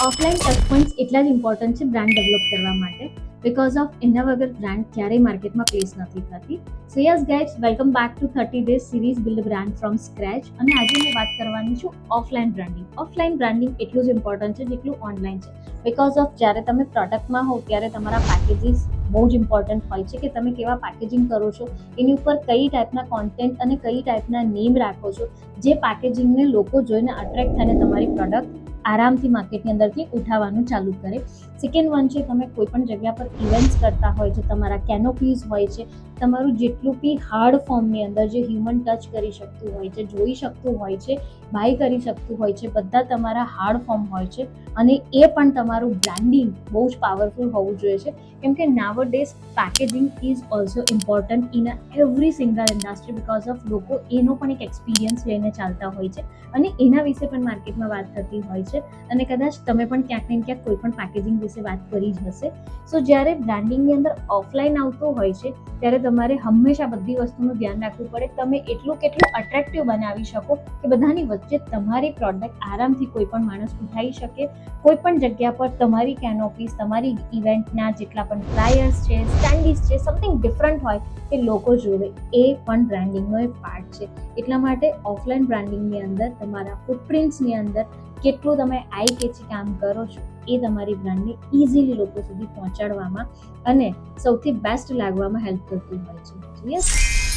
Offline touch points એટલા જ important છે બ્રાન્ડ ડેવલપ કરવા માટે, બિકોઝ ઓફ એના વગર બ્રાન્ડ ક્યારેય માર્કેટમાં પ્લેસ નથી થતી. સો yes guys, welcome back to 30 days series build brand from scratch. અને આજે હું વાત કરવાની છું ઓફલાઈન બ્રાન્ડિંગ. ઓફલાઈન બ્રાન્ડિંગ એટલું જ ઇમ્પોર્ટન્ટ છે જેટલું ઓનલાઈન છે, બિકોઝ ઓફ જ્યારે તમે પ્રોડક્ટમાં હો ત્યારે તમારા પેકેજીસ બહુ જ ઇમ્પોર્ટન્ટ હોય છે કે તમે કેવા પેકેજિંગ કરો છો, એની ઉપર કઈ ટાઈપના કોન્ટેન્ટ અને કઈ ટાઈપના નેમ રાખો છો, જે પેકેજિંગને લોકો જોઈને અટ્રેક્ટ થઈને તમારી પ્રોડક્ટ આરામથી માર્કેટની અંદરથી ઉઠાવવાનું ચાલુ કરે. સેકન્ડ વન છે, તમે કોઈ પણ જગ્યા પર ઇવેન્ટ્સ કરતા હોય છે, તમારા કેનોપીઝ હોય છે, તમારું જેટલું બી હાર્ડ ફોર્મની અંદર જે હ્યુમન ટચ કરી શકતું હોય છે, જોઈ શકતું હોય છે, બાય કરી શકતું હોય છે, બધા તમારા હાર્ડ ફોર્મ હોય છે. અને એ પણ તમારું બ્રાન્ડિંગ બહુ જ પાવરફુલ હોવું જોઈએ છે, કેમ કે nowadays packaging is also important in every single industry, because of લોકો એનો પણ એક એક્સપિરિયન્સ લઈને ચાલતા હોય છે અને એના વિશે પણ માર્કેટમાં વાત થતી હોય છે. અને કદાચ તમે પણ ક્યાંક ને ક્યાંક કોઈ પણ પેકેજિંગ વિશે વાત કરી જ હશે. સો જ્યારે બ્રાન્ડિંગની અંદર ઓફલાઈન આવતું હોય છે ત્યારે તમારે હંમેશા બધી વસ્તુનું ધ્યાન રાખવું પડે, તમે એટલું કેટલું અટ્રેક્ટિવ બનાવી શકો કે બધાની વચ્ચે તમારી પ્રોડક્ટ આરામથી કોઈ પણ માણસ ઉઠાવી શકે. કોઈ પણ જગ્યા પર તમારી કેનોપીસ, તમારી ઇવેન્ટના જેટલા પણ ફ્લાયર્સ છે, સ્ટેન્ડીસ છે, સમથિંગ ડિફરન્ટ હોય કે લોકો જોવે, એ પણ બ્રાન્ડિંગનો એક પાર્ટ છે. એટલા માટે ઓફલાઈન બ્રાન્ડિંગની અંદર તમારા ફૂટપ્રિન્ટ્સની અંદર કેટલું તમે આઈ કેચી કામ કરો છો એ તમારી બ્રાન્ડને ઇઝીલી લોકો સુધી પહોંચાડવામાં અને સૌથી બેસ્ટ લાગવામાં હેલ્પ કરતું હોય છે. યસ,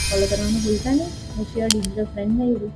ફોલો કરવાનું ભૂલતા નહીં. હું શ્યોર ડિજિટલ ફ્રેન્ડ નહીં.